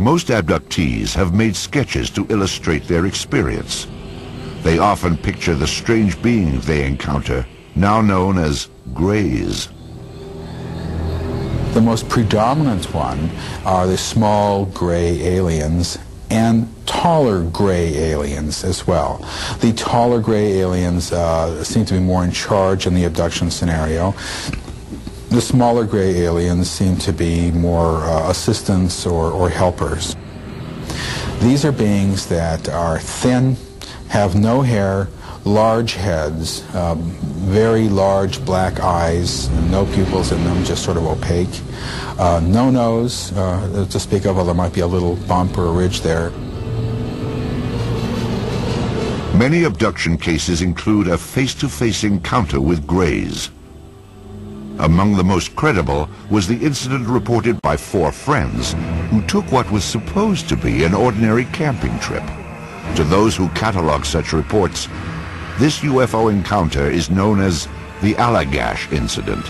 Most abductees have made sketches to illustrate their experience. They often picture the strange beings they encounter, now known as Greys. The most predominant one are the small gray aliens and taller gray aliens as well. The taller gray aliens seem to be more in charge in the abduction scenario. The smaller gray aliens seem to be more assistants or helpers. These are beings that are thin, have no hair, large heads, very large black eyes, no pupils in them, just sort of opaque. No nose to speak of, although there might be a little bump or a ridge there. Many abduction cases include a face-to-face encounter with Greys. Among the most credible was the incident reported by 4 friends who took what was supposed to be an ordinary camping trip. To those who catalog such reports, this UFO encounter is known as the Allagash incident.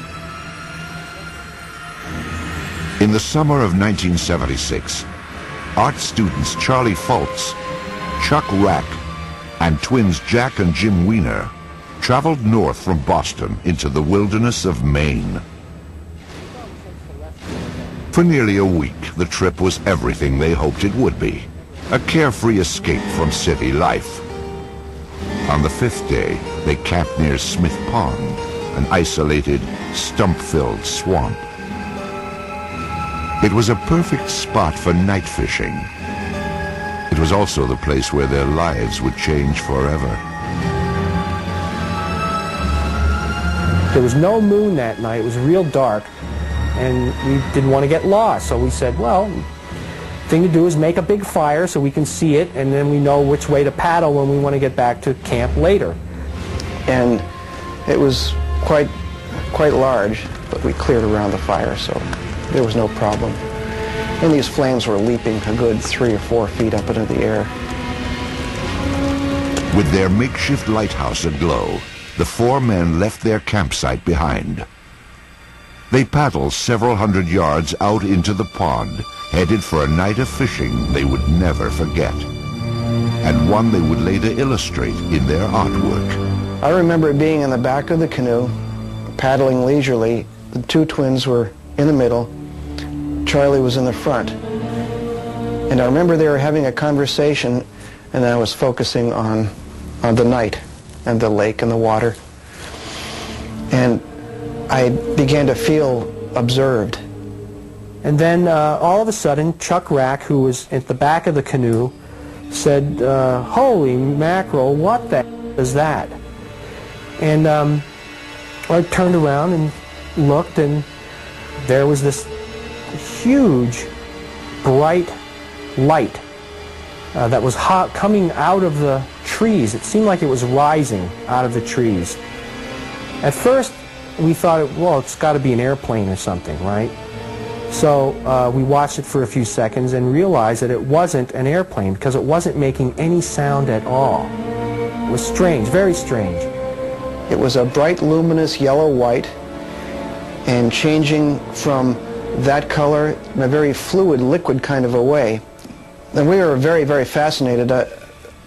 In the summer of 1976, art students Charlie Fultz, Chuck Rack, and twins Jack and Jim Weiner traveled north from Boston into the wilderness of Maine. For nearly a week, the trip was everything they hoped it would be, a carefree escape from city life. On the 5th day, they camped near Smith Pond, an isolated, stump-filled swamp. It was a perfect spot for night fishing. It was also the place where their lives would change forever. There was no moon that night. It was real dark, and we didn't want to get lost. So we said, well, the thing to do is make a big fire so we can see it, and then we know which way to paddle when we want to get back to camp later. And it was quite large, but we cleared around the fire, so there was no problem. And these flames were leaping a good 3 or 4 feet up into the air. With their makeshift lighthouse aglow, the 4 men left their campsite behind. They paddled several hundred yards out into the pond, headed for a night of fishing they would never forget, and one they would later illustrate in their artwork. I remember being in the back of the canoe, paddling leisurely. The 2 twins were in the middle. Charlie was in the front. And I remember they were having a conversation, and I was focusing on the night and the lake and the water. And I began to feel observed. And then all of a sudden, Chuck Rack, who was at the back of the canoe, said, holy mackerel, what the is that? And I turned around and looked, and there was this huge, bright light that was coming out of the trees. It seemed like it was rising out of the trees. At first, we thought, well, it's got to be an airplane or something, right? So we watched it for a few seconds and realized that it wasn't an airplane because it wasn't making any sound at all. It was strange, very strange. It was a bright, luminous yellow-white, and changing from that color in a very fluid, liquid kind of a way. And we were very, very fascinated.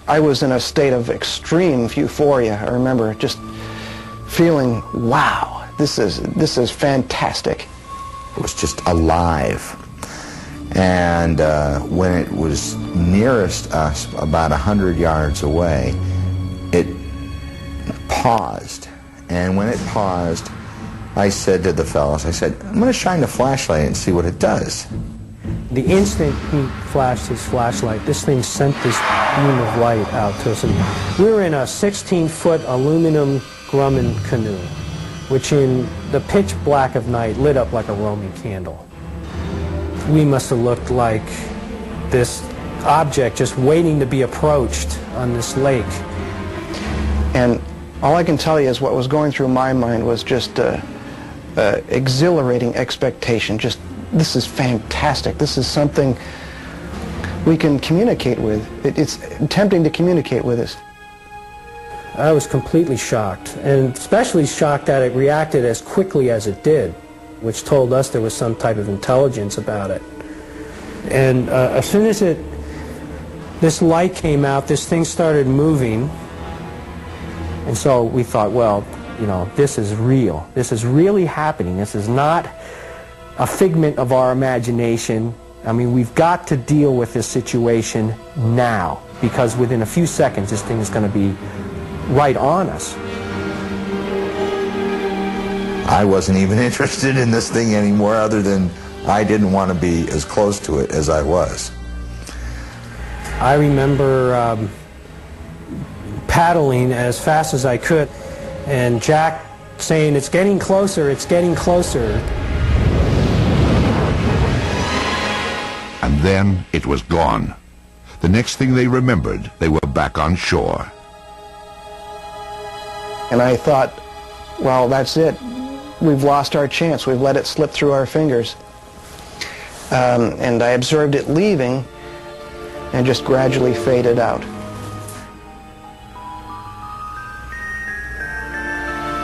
I was in a state of extreme euphoria. I remember just feeling, wow, this is fantastic. It was just alive. And when it was nearest us, about 100 yards away, it paused. And when it paused, I said to the fellows, I said, I'm going to shine the flashlight and see what it does. The instant he flashed his flashlight, this thing sent this beam of light out to us. And we were in a 16-foot aluminum Grumman canoe, which in the pitch black of night lit up like a Roman candle. We must have looked like this object just waiting to be approached on this lake. And all I can tell you is what was going through my mind was just exhilarating expectation. Just, this is fantastic. This is something we can communicate with. It's tempting to communicate with us. I was completely shocked, and especially shocked that it reacted as quickly as it did, which told us there was some type of intelligence about it. And as soon as this light came out, this thing started moving. And so we thought, well, you know, this is real. This is really happening. This is not a figment of our imagination. I mean, we've got to deal with this situation now, because within a few seconds this thing is going to be right on us. I wasn't even interested in this thing anymore, other than I didn't want to be as close to it as I was. I remember paddling as fast as I could, and Jack saying, "It's getting closer, it's getting closer." And then it was gone. The next thing they remembered, they were back on shore. And I thought, well, that's it. We've lost our chance. We've let it slip through our fingers. And I observed it leaving and just gradually faded out.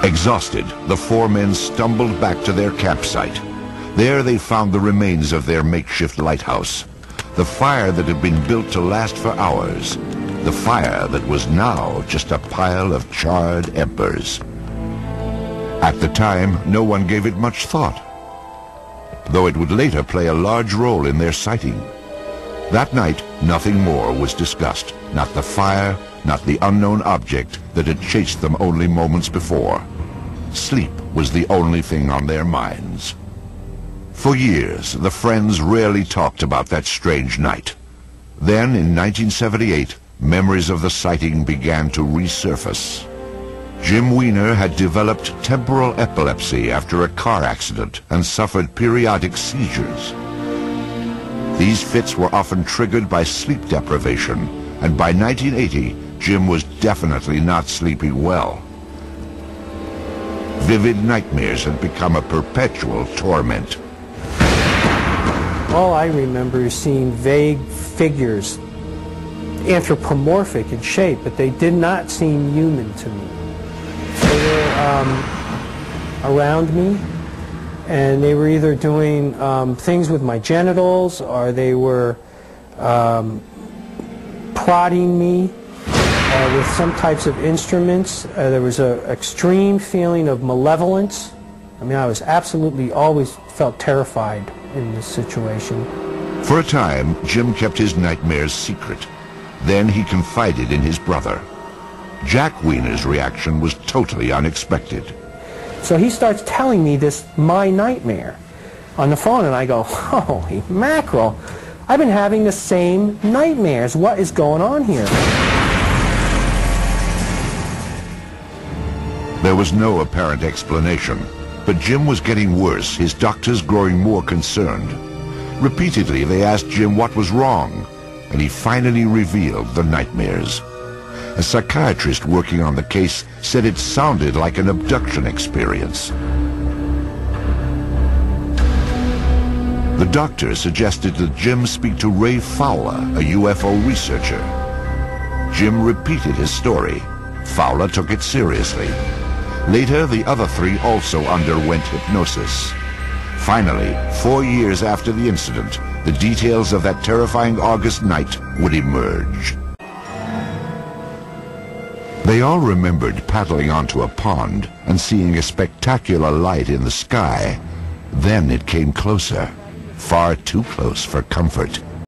Exhausted, the four men stumbled back to their campsite. There they found the remains of their makeshift lighthouse, the fire that had been built to last for hours, the fire that was now just a pile of charred embers. At the time, no one gave it much thought, though it would later play a large role in their sighting. That night, nothing more was discussed, not the fire, not the unknown object that had chased them only moments before. Sleep was the only thing on their minds. For years, the friends rarely talked about that strange night. Then, in 1978, memories of the sighting began to resurface. Jim Weiner had developed temporal epilepsy after a car accident and suffered periodic seizures. These fits were often triggered by sleep deprivation, and by 1980, Jim was definitely not sleeping well. Vivid nightmares had become a perpetual torment. All I remember is seeing vague figures, anthropomorphic in shape, but they did not seem human to me. They were around me, and they were either doing things with my genitals, or they were prodding me with some types of instruments. There was an extreme feeling of malevolence. I mean, I was absolutely always felt terrified in this situation. For a time, Jim kept his nightmares secret. Then he confided in his brother. Jack Weiner's reaction was totally unexpected. So he starts telling me this, my nightmare, on the phone, and I go, holy mackerel, I've been having the same nightmares. What is going on here? There was no apparent explanation, but Jim was getting worse, his doctors growing more concerned. Repeatedly, they asked Jim what was wrong, and he finally revealed the nightmares. A psychiatrist working on the case said it sounded like an abduction experience. The doctor suggested that Jim speak to Ray Fowler, a UFO researcher. Jim repeated his story. Fowler took it seriously. Later, the other three also underwent hypnosis. Finally, 4 years after the incident, the details of that terrifying August night would emerge. They all remembered paddling onto a pond and seeing a spectacular light in the sky. Then it came closer, far too close for comfort.